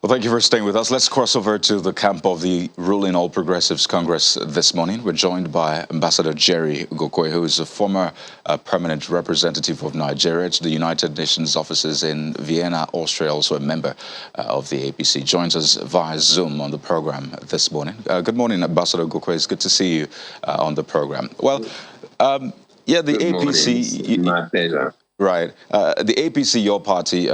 Well, thank you for staying with us. Let's cross over to the camp of the ruling All Progressives Congress this morning. We're joined by Ambassador Jerry Ugokwe, who is a former permanent representative of Nigeria to the United Nations offices in Vienna, Austria, also a member of the APC. Joins us via Zoom on the program this morning. Good morning, Ambassador Ugokwe. It's good to see you on the program. Well, yeah, the Good morning. APC... My pleasure. Right. The APC, your party,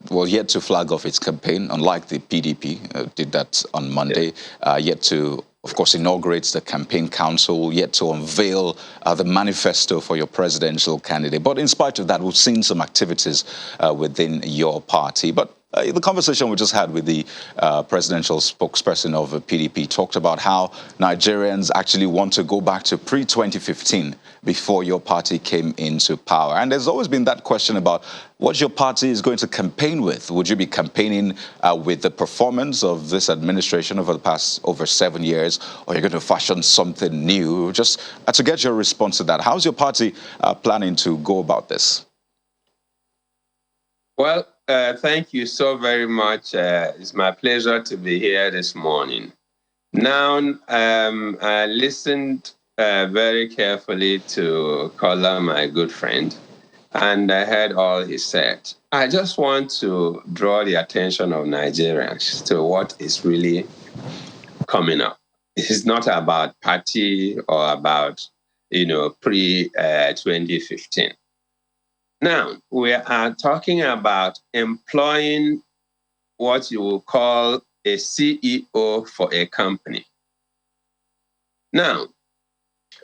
was yet to flag off its campaign, unlike the PDP, did that on Monday, yet to, of course, inaugurate the campaign council, yet to unveil the manifesto for your presidential candidate. But in spite of that, we've seen some activities within your party. But the conversation we just had with the presidential spokesperson of the PDP talked about how Nigerians actually want to go back to pre-2015 before your party came into power. And there's always been that question about what your party is going to campaign with. Would you be campaigning with the performance of this administration over the past over 7 years, or you're going to fashion something new? Just to get your response to that, how's your party planning to go about this? Well, thank you so very much. It's my pleasure to be here this morning. Now, I listened very carefully to Kola, my good friend, and I heard all he said. I just want to draw the attention of Nigerians to what is really coming up. It's not about party or about, pre-2015. Now, we are talking about employing what you will call a CEO for a company. Now,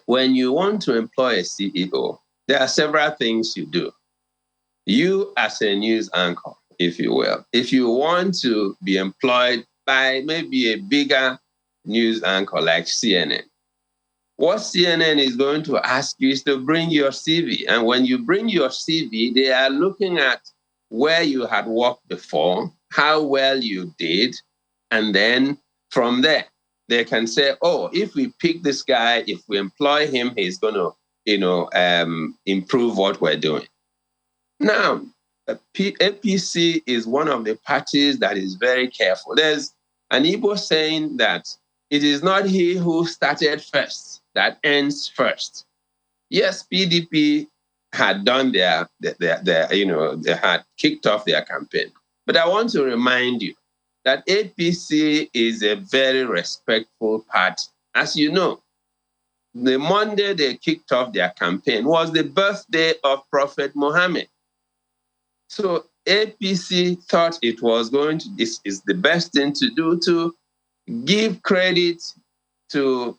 when you want to employ a CEO, there are several things you do. You, as a news anchor, if you will, if you want to be employed by maybe a bigger news anchor like CNN, what CNN is going to ask you is to bring your CV. And when you bring your CV, they are looking at where you had worked before, how well you did, and then from there, they can say, oh, if we pick this guy, if we employ him, he's going to, improve what we're doing. Now, APC is one of the parties that is very careful. There's an Igbo saying that it is not he who started first that ends first. Yes, PDP had done their they had kicked off their campaign. But I want to remind you that APC is a very respectful party. As you know, the Monday they kicked off their campaign was the birthday of Prophet Muhammad. So APC thought it was this is the best thing to do to give credit to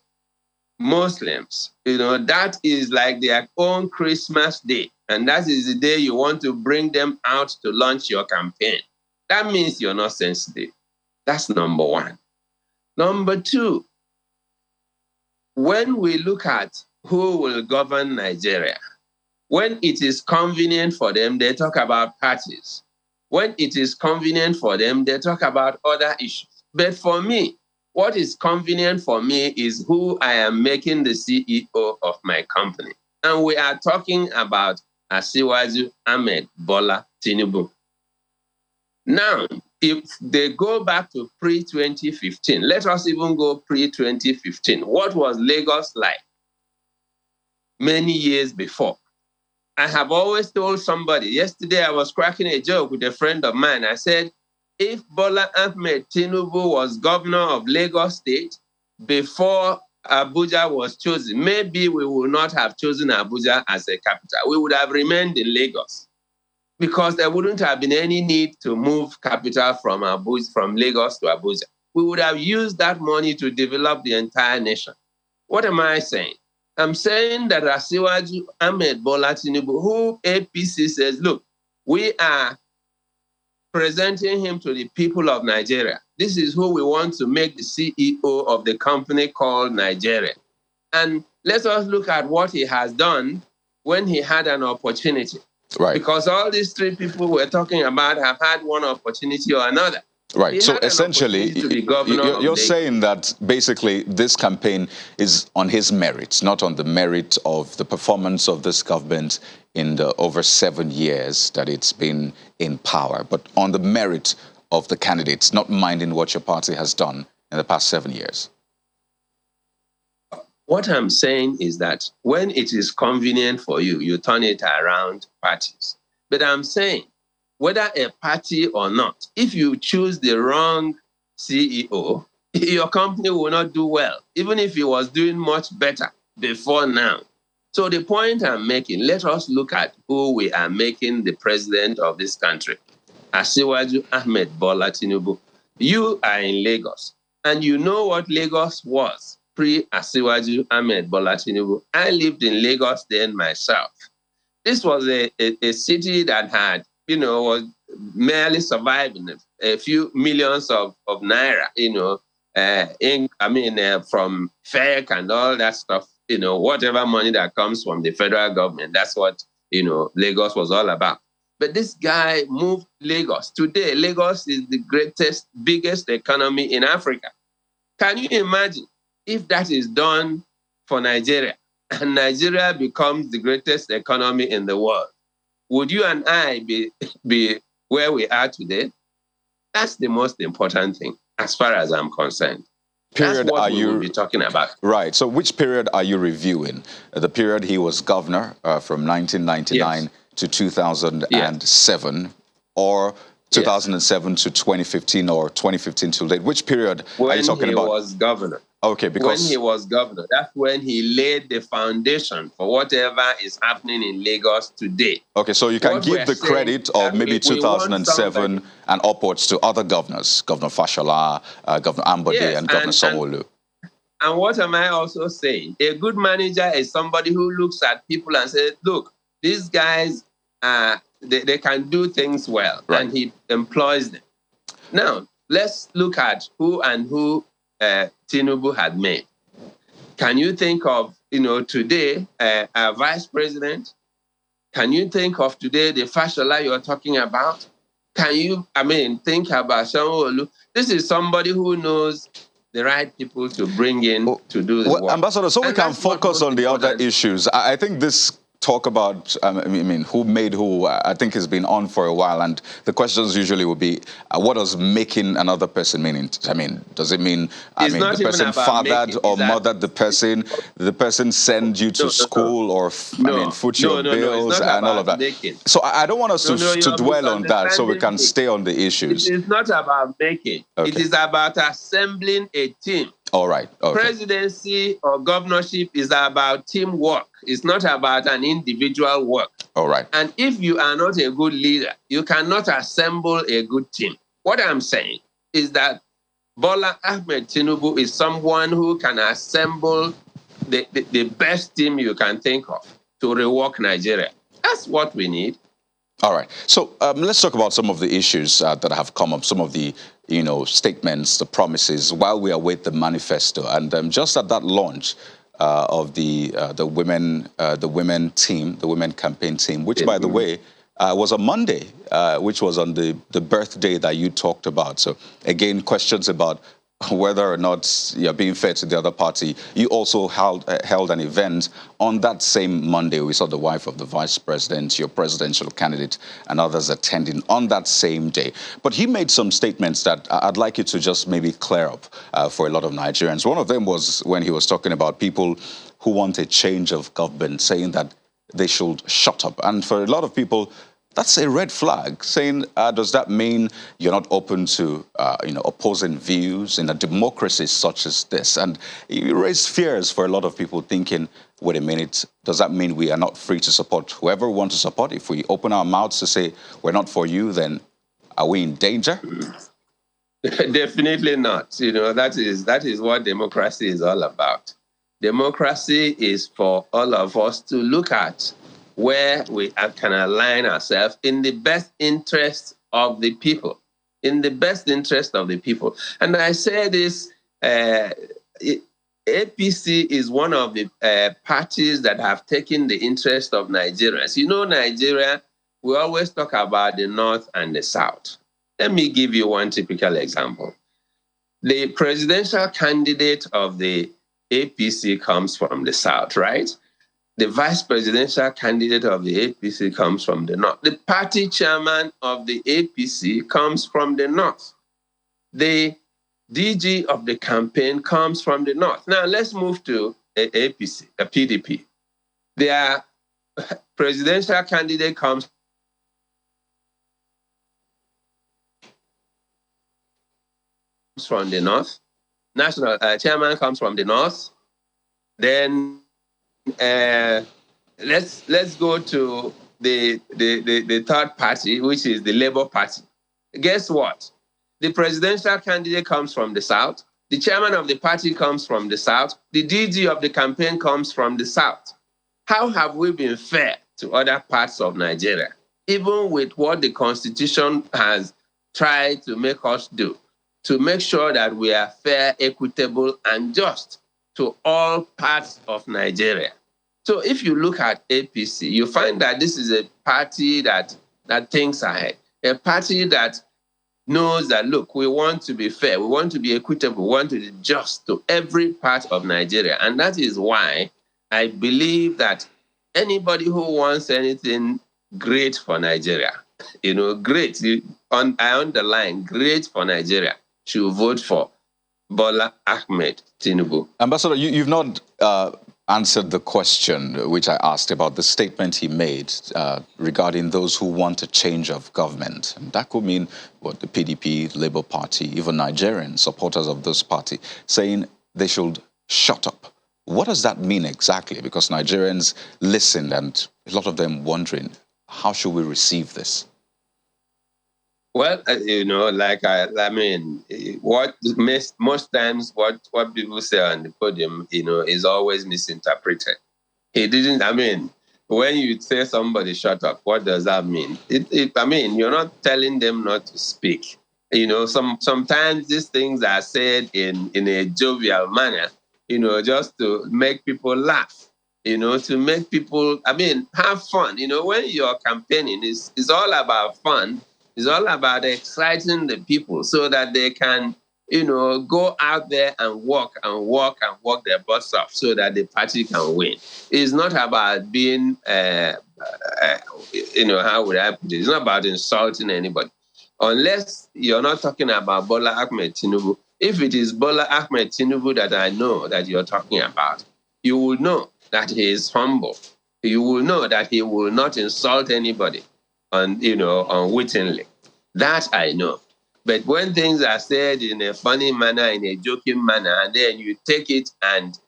Muslims. That is like their own Christmas day. And that is the day you want to bring them out to launch your campaign. That means you're not sensitive. That's number one. Number two, when we look at who will govern Nigeria, when it is convenient for them, they talk about parties. When it is convenient for them, they talk about other issues. But for me, what is convenient for me is who I am making the CEO of my company. And we are talking about Asiwaju Ahmed Bola Tinubu. Now, if they go back to pre-2015, let us even go pre-2015. What was Lagos like many years before? I have always told somebody, yesterday I was cracking a joke with a friend of mine. I said, if Bola Ahmed Tinubu was governor of Lagos State before Abuja was chosen, maybe we would not have chosen Abuja as a capital. We would have remained in Lagos because there wouldn't have been any need to move capital from Lagos to Abuja. We would have used that money to develop the entire nation. What am I saying? I'm saying that Asiwaju Ahmed Bola Tinubu, who APC says, look, we are presenting him to the people of Nigeria. This is who we want to make the CEO of the company called Nigeria. And let us look at what he has done when he had an opportunity. Right. Because all these three people we're talking about have had one opportunity or another. Right. So essentially, you're saying that basically this campaign is on his merits, not on the merit of the performance of this government in the over 7 years that it's been in power, but on the merit of the candidates, not minding what your party has done in the past 7 years? What I'm saying is that when it is convenient for you, you turn it around parties. But I'm saying, whether a party or not, if you choose the wrong CEO, your company will not do well, even if it was doing much better before now. So the point I'm making, let us look at who we are making the president of this country. Asiwaju Ahmed Bola Tinubu. You are in Lagos, and you know what Lagos was pre-Asiwaju Ahmed Bola Tinubu. I lived in Lagos then myself. This was a city that had, was merely surviving a few millions of naira, from FEC and all that stuff, whatever money that comes from the federal government, that's what, Lagos was all about. But this guy moved Lagos. Today, Lagos is the biggest economy in Africa. Can you imagine if that is done for Nigeria and Nigeria becomes the greatest economy in the world? Would you and I be where we are today? That's the most important thing, as far as I'm concerned. Period. That's what we will be talking about. Right. So which period are you reviewing? The period he was governor from 1999 to 2007, or 2007 to 2015, or 2015 to late? Which period are you talking about? When he was governor. Okay, because when he was governor, that's when he laid the foundation for whatever is happening in Lagos today. Okay, so you can give the credit of maybe 2007 and upwards to other governors, Governor Fashola, Governor Ambode, and Governor Sanwo-Olu. And what am I also saying? A good manager is somebody who looks at people and says, look, these guys, they can do things well, right, and he employs them. Now, let's look at who Tinubu had made. Can you think of, today, a vice president? Can you think of today the Fashola you're talking about? Can you, think about Sanwo-Olu? This is somebody who knows the right people to bring in to do the work. Ambassador, so we can focus on the other issues. I think this talk about, who made who, I think has been on for a while, and the questions usually will be, what does making another person mean? Does it mean, the person fathered or mothered the person send you to school, or, foot your bills and all of that? Making. So I don't want us to dwell on that, so we can stay on the issues. It is not about making. Okay. It is about assembling a team. All right. Okay. Presidency or governorship is about teamwork. It's not about an individual work. All right. And if you are not a good leader, you cannot assemble a good team. What I'm saying is that Bola Ahmed Tinubu is someone who can assemble the best team you can think of to rework Nigeria. That's what we need. All right. So let's talk about some of the issues that have come up, some of the statements, the promises, while we await the manifesto. And just at that launch of the women team, the women campaign team, which, by the way, was on Monday, which was on the birthday that you talked about. So again, questions about whether or not you're being fair to the other party. You also held an event on that same Monday. We saw the wife of the vice president, your presidential candidate, and others attending on that same day. But he made some statements that I'd like you to just maybe clear up for a lot of Nigerians. One of them was when he was talking about people who want a change of government, saying that they should shut up. And for a lot of people, that's a red flag, saying, does that mean you're not open to, opposing views in a democracy such as this? And you raise fears for a lot of people thinking, wait a minute, does that mean we are not free to support whoever we want to support? If we open our mouths to say we're not for you, then are we in danger? Definitely not. That is what democracy is all about. Democracy is for all of us to look at where we can align ourselves in the best interest of the people, in the best interest of the people. And I say this, APC is one of the parties that have taken the interest of Nigerians. Nigeria, we always talk about the North and the South. Let me give you one typical example. The presidential candidate of the APC comes from the South, right? The vice presidential candidate of the APC comes from the North. The party chairman of the APC comes from the North. The DG of the campaign comes from the North. Now let's move to APC, a PDP. Their presidential candidate comes from the North. National chairman comes from the North. Then let's go to the third party, which is the Labour Party. Guess what? The presidential candidate comes from the South. The chairman of the party comes from the South. The DG of the campaign comes from the South. How have we been fair to other parts of Nigeria, even with what the Constitution has tried to make us do, to make sure that we are fair, equitable, and just to all parts of Nigeria? So if you look at APC, you find that this is a party that thinks ahead, a party that knows that, look, we want to be fair, we want to be equitable, we want to be just to every part of Nigeria. And that is why I believe that anybody who wants anything great for Nigeria, great, I underline great for Nigeria, should vote for Bola Ahmed Tinubu. Ambassador, you've not answered the question which I asked about the statement he made regarding those who want a change of government. And that could mean what the PDP, Labour Party, even Nigerian supporters of this party, saying they should shut up. What does that mean exactly? Because Nigerians listened and a lot of them wondering, how should we receive this? Well, what most times what people say on the podium, is always misinterpreted. He didn't. When you say somebody shut up, what does that mean? You're not telling them not to speak. Sometimes these things are said in a jovial manner, just to make people laugh, to make people, have fun. When you're campaigning, it's all about fun. It's all about exciting the people so that they can, go out there and work their butts off so that the party can win. It's not about being, how would I put it? It's not about insulting anybody. Unless you're not talking about Bola Ahmed Tinubu. If it is Bola Ahmed Tinubu that I know that you're talking about, you will know that he is humble. You will know that he will not insult anybody unwittingly. That I know. But when things are said in a funny manner, in a joking manner, and then you take it and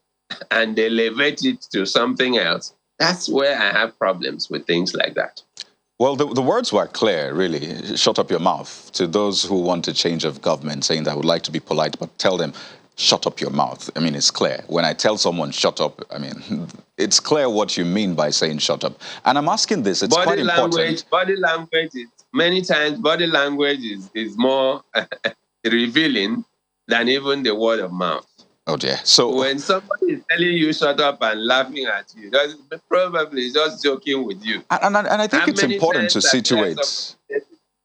elevate it to something else, that's where I have problems with things like that. Well, the words were clear, really. Shut up your mouth to those who want a change of government, saying that I would like to be polite, but tell them, shut up your mouth. It's clear. When I tell someone shut up, it's clear what you mean by saying shut up. And I'm asking this, it's quite important. Body language is, many times, body language is more revealing than even the word of mouth. Oh dear. So when somebody is telling you shut up and laughing at you, that's probably just joking with you. And I think it's important to situate.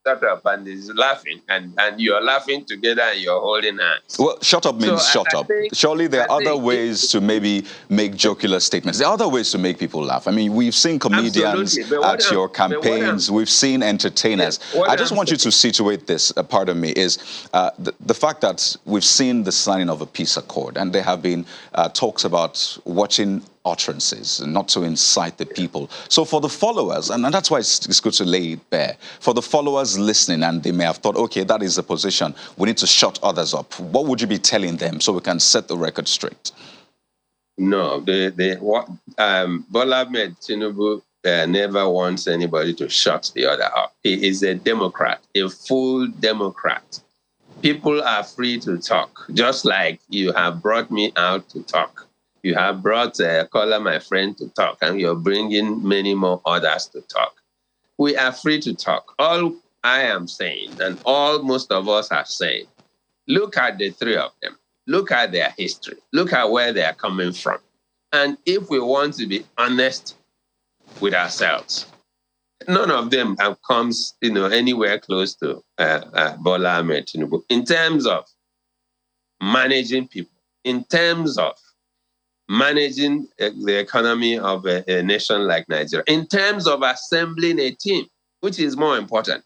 Shut up and is laughing, and you're laughing together and you're holding hands. Well, shut up means shut up. Surely there are other ways to maybe make jocular statements. There are other ways to make people laugh. We've seen comedians at your campaigns. We've seen entertainers. Yes, I just want you to situate this, pardon me, is the fact that we've seen the signing of a peace accord, and there have been talks about watching utterances, not to incite the people. So for the followers, and that's why it's good to lay it bare, for the followers listening, and they may have thought, okay, that is the position, we need to shut others up. What would you be telling them so we can set the record straight? No, Bola Ahmed Tinubu never wants anybody to shut the other up. He is a Democrat, a full Democrat. People are free to talk, just like you have brought me out to talk. You have brought Kola, my friend, to talk, and you're bringing many more others to talk. We are free to talk. All I am saying, and all most of us are saying, look at the three of them. Look at their history. Look at where they are coming from. And if we want to be honest with ourselves, none of them comes, anywhere close to Bola Ahmed Tinubu in terms of managing people, in terms of managing the economy of a nation like Nigeria in terms of assembling a team, which is more important.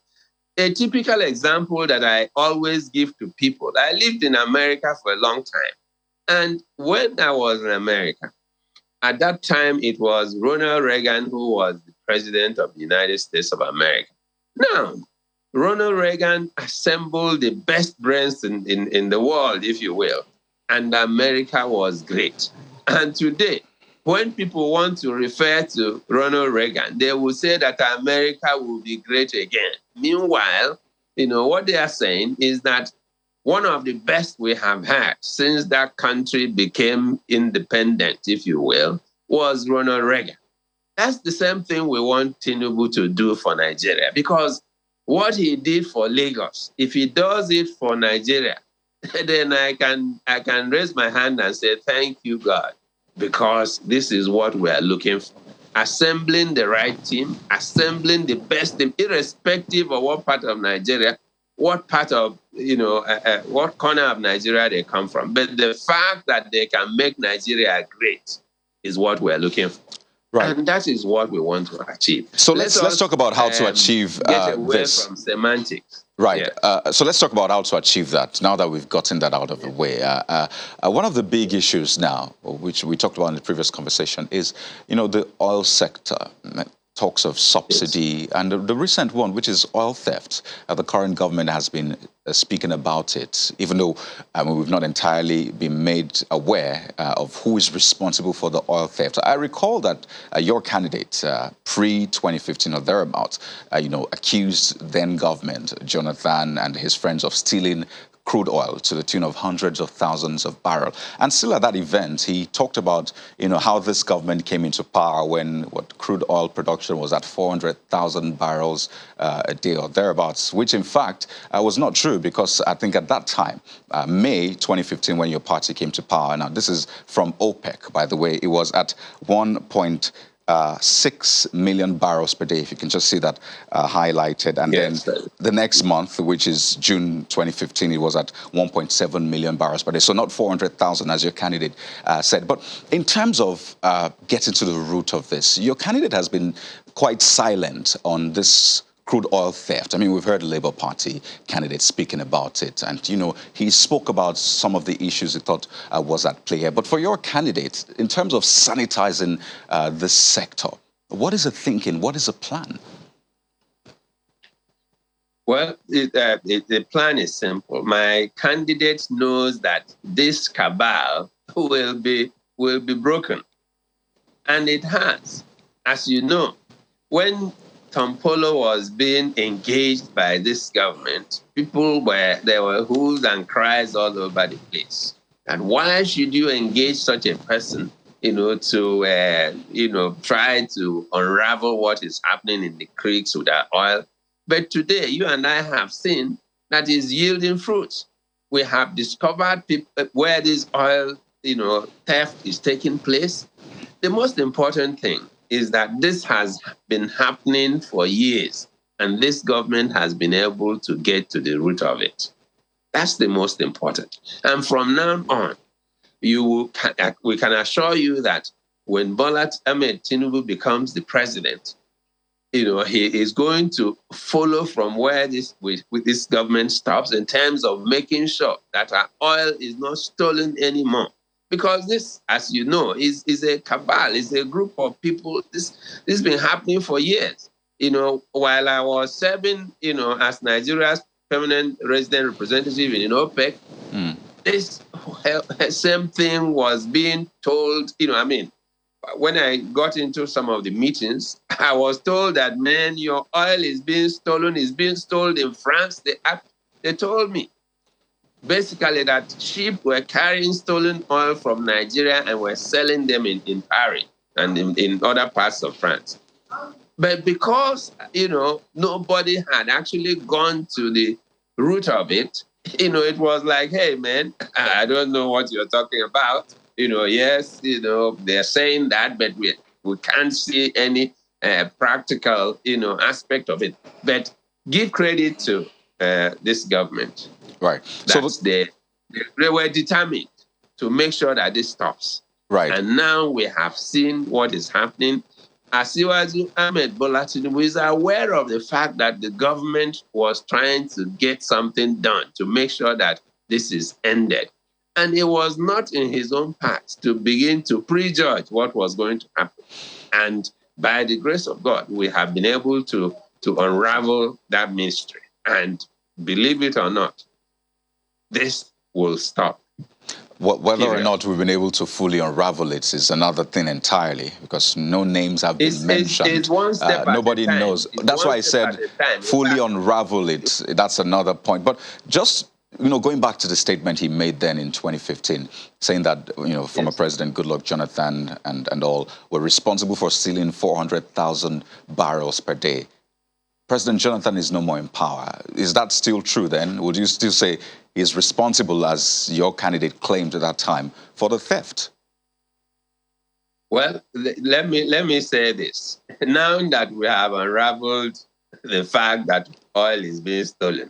A typical example that I always give to people, I lived in America for a long time. And when I was in America, at that time, it was Ronald Reagan who was the president of the United States of America. Now, Ronald Reagan assembled the best brains in the world, if you will, and America was great. And today, when people want to refer to Ronald Reagan, they will say that America will be great again. Meanwhile, what they are saying is that one of the best we have had since that country became independent, if you will, was Ronald Reagan. That's the same thing we want Tinubu to do for Nigeria, because what he did for Lagos, if he does it for Nigeria, then I can raise my hand and say, thank you, God, because this is what we are looking for. Assembling the right team, assembling the best team, irrespective of what part of Nigeria, what part of, what corner of Nigeria they come from. But the fact that they can make Nigeria great is what we're looking for. Right. And that is what we want to achieve. So let's talk about how to achieve get away this. From semantics. Right. Yeah. So let's talk about how to achieve that now that we've gotten that out of the way. One of the big issues now, which we talked about in the previous conversation, is, the oil sector. Talks of subsidy, yes. And the recent one, which is oil theft. The current government has been speaking about it, even though we've not entirely been made aware of who is responsible for the oil theft. I recall that your candidate, pre-2015 or thereabouts, accused then government, Jonathan and his friends, of stealing crude oil to the tune of hundreds of thousands of barrels. And still at that event, he talked about, how this government came into power when crude oil production was at 400,000 barrels a day or thereabouts, which in fact was not true, because I think at that time, May 2015, when your party came to power, now this is from OPEC, by the way, it was at 1.6 million barrels per day, if you can just see that highlighted. And yes, then the next month, which is June 2015, it was at 1.7 million barrels per day. So not 400,000, as your candidate said. But in terms of getting to the root of this, your candidate has been quite silent on this crude oil theft. I mean, we've heard the Labour Party candidate speaking about it, and, he spoke about some of the issues he thought was at play here. But for your candidate, in terms of sanitizing this sector, what is the thinking? What is the plan? Well, the plan is simple. My candidate knows that this cabal will be broken, and it has. As you know, when Tom Polo was being engaged by this government, there were whoos and cries all over the place. And why should you engage such a person, to try to unravel what is happening in the creeks with our oil? But today, you and I have seen that is yielding fruits. We have discovered where this oil, theft is taking place. The most important thing is that this has been happening for years, and this government has been able to get to the root of it. That's the most important. And from now on, we can assure you that when Bola Ahmed Tinubu becomes the president, he is going to follow from where this government stops in terms of making sure that our oil is not stolen anymore. Because this, as you know, is a cabal, is a group of people. This has been happening for years. While I was serving, as Nigeria's permanent resident representative in OPEC, this same thing was being told. When I got into some of the meetings, I was told that, man, your oil is being stolen. It's being stolen in France. They told me. Basically, that ships were carrying stolen oil from Nigeria and were selling them in Paris and in other parts of France. But because, nobody had actually gone to the root of it, it was like, hey, man, I don't know what you're talking about. Yes, they're saying that, but we can't see any practical, aspect of it. But give credit to this government. Right. They were determined to make sure that this stops. Right. And now we have seen what is happening. Asiwaju Ahmed Bola Tinubu is aware of the fact that the government was trying to get something done to make sure that this is ended. And it was not in his own part to begin to prejudge what was going to happen. And by the grace of God, we have been able to unravel that mystery. And believe it or not, this will stop. Whether or not we've been able to fully unravel it is another thing entirely, because no names have been mentioned. It's one step nobody at a time. knows. That's why I said fully unravel it. That's another point. But just going back to the statement he made then in 2015, saying that former President Goodluck Jonathan and all were responsible for stealing 400,000 barrels per day. President Jonathan is no more in power. Is that still true then? Would you still say he's responsible, as your candidate claimed at that time, for the theft? Well, let me say this. Now that we have unraveled the fact that oil is being stolen,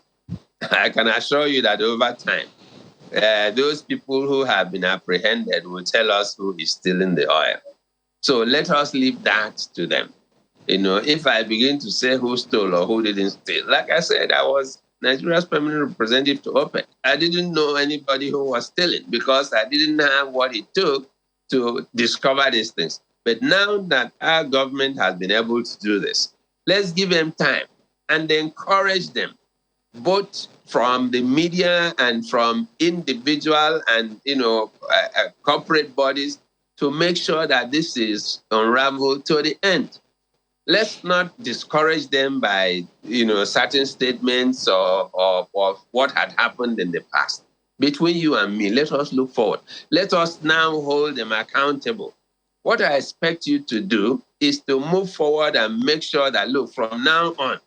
I can assure you that over time, those people who have been apprehended will tell us who is stealing the oil. So let us leave that to them. If I begin to say who stole or who didn't steal, like I said, I was Nigeria's permanent representative to OPEC. I didn't know anybody who was stealing because I didn't have what it took to discover these things. But now that our government has been able to do this, let's give them time and encourage them, both from the media and from individual and corporate bodies, to make sure that this is unraveled to the end. Let's not discourage them by certain statements or what had happened in the past. Between you and me, let us look forward. Let us now hold them accountable. What I expect you to do is to move forward and make sure that, look, from now on,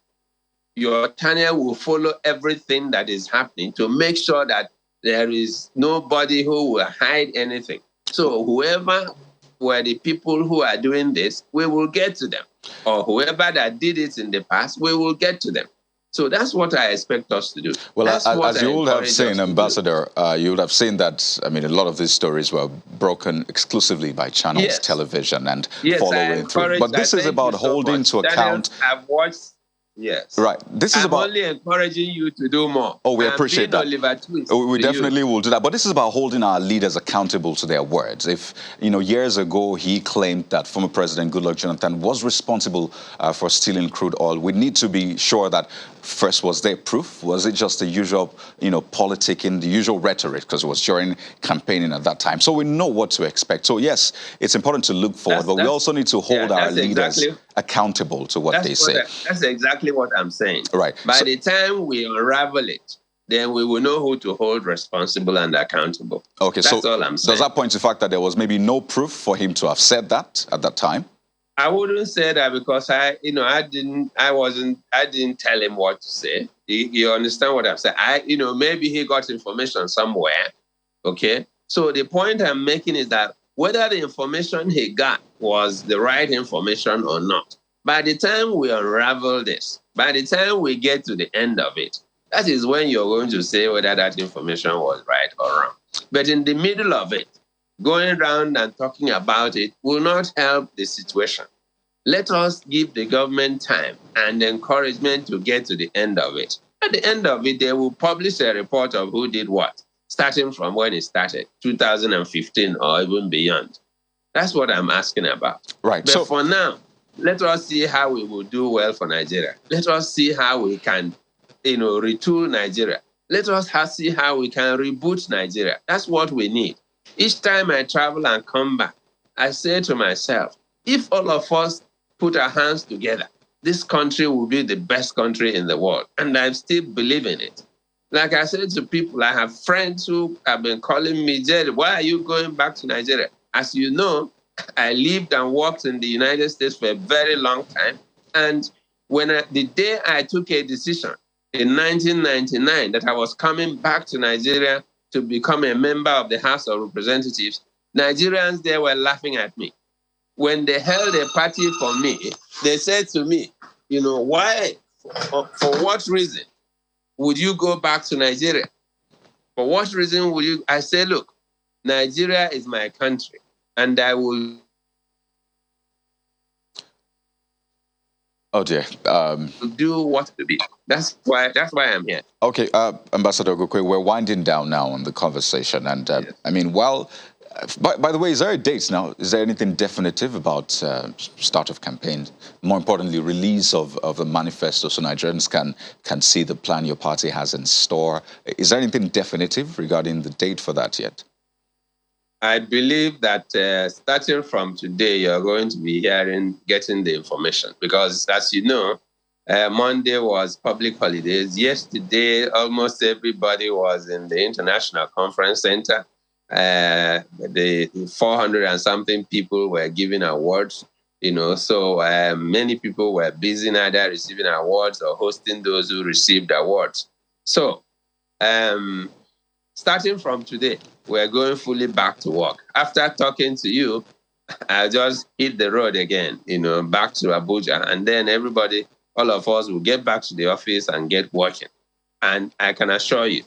your channel will follow everything that is happening to make sure that there is nobody who will hide anything. So whoever were the people who are doing this, we will get to them. Or whoever that did it in the past, we will get to them. So that's what I expect us to do. Well, as you would have seen, Ambassador, you would have seen that, a lot of these stories were broken exclusively by channels, television, and following through. But this is about holding to account. I've watched. Yes. Right. This is about only encouraging you to do more. Oh, we appreciate that. We definitely will do that. But this is about holding our leaders accountable to their words. If, years ago he claimed that former President Goodluck Jonathan was responsible for stealing crude oil, we need to be sure that first, was there proof? Was it just the usual, politicking, the usual rhetoric, because it was during campaigning at that time? So we know what to expect. So yes, it's important to look forward, but we also need to hold our leaders accountable to what they say. That's exactly what I'm saying. Right. By the time we unravel it, then we will know who to hold responsible and accountable. Okay, that's all I'm saying. Does that point to the fact that there was maybe no proof for him to have said that at that time? I wouldn't say that because I didn't tell him what to say. You understand what I'm saying? Maybe he got information somewhere. Okay. So the point I'm making is that whether the information he got was the right information or not, by the time we unravel this, by the time we get to the end of it, that is when you're going to say whether that information was right or wrong. But in the middle of it, going around and talking about it will not help the situation. Let us give the government time and encouragement to get to the end of it. At the end of it, they will publish a report of who did what, starting from when it started, 2015 or even beyond. That's what I'm asking about. Right. But for now, let us see how we will do well for Nigeria. Let us see how we can, retool Nigeria. Let us see how we can reboot Nigeria. That's what we need. Each time I travel and come back, I say to myself, if all of us put our hands together, this country will be the best country in the world. And I still believe in it. Like I said to people, I have friends who have been calling me, Jerry, why are you going back to Nigeria? As you know, I lived and worked in the United States for a very long time. And the day I took a decision in 1999 that I was coming back to Nigeria to become a member of the House of Representatives, Nigerians there were laughing at me. When they held a party for me, they said to me, why, for what reason would you go back to Nigeria? For what reason would you? I say, look, Nigeria is my country. and I will. Oh dear. Do what to be. That's why I'm here. Okay, Ambassador Ugokwe, we're winding down now on the conversation, and Yes. I mean, well, by the way, is there a date now? Is there anything definitive about start of campaigns? More importantly, release of a manifesto so Nigerians can see the plan your party has in store. Is there anything definitive regarding the date for that yet? I believe that starting from today, you're going to be getting the information because, as you know, Monday was public holidays. Yesterday, almost everybody was in the International Conference Center. The 400 and something people were giving awards, so many people were busy either receiving awards or hosting those who received awards. So, starting from today, we're going fully back to work. After talking to you, I just hit the road again, back to Abuja. And then everybody, all of us will get back to the office and get working. And I can assure you,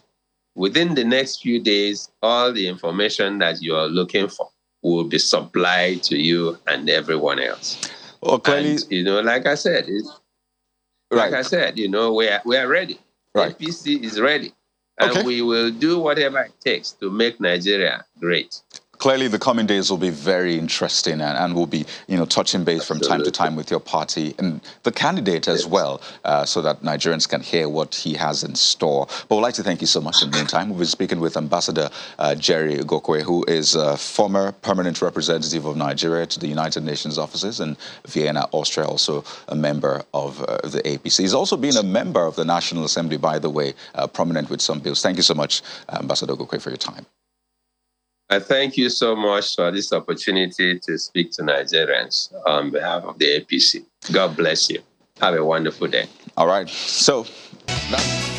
within the next few days, all the information that you are looking for will be supplied to you and everyone else. Well, clearly, and, like I said, we are ready. Right. APC is ready. And we will do whatever it takes to make Nigeria great. Clearly, the coming days will be very interesting, and we'll be, touching base from time to time with your party and the candidate as well, so that Nigerians can hear what he has in store. But we'd like to thank you so much in the meantime. We'll be speaking with Ambassador Jerry Ugokwe, who is a former permanent representative of Nigeria to the United Nations offices in Vienna, Austria, also a member of the APC. He's also been a member of the National Assembly, by the way, prominent with some bills. Thank you so much, Ambassador Ugokwe, for your time. I thank you so much for this opportunity to speak to Nigerians on behalf of the APC. God bless you. Have a wonderful day. All right. So that's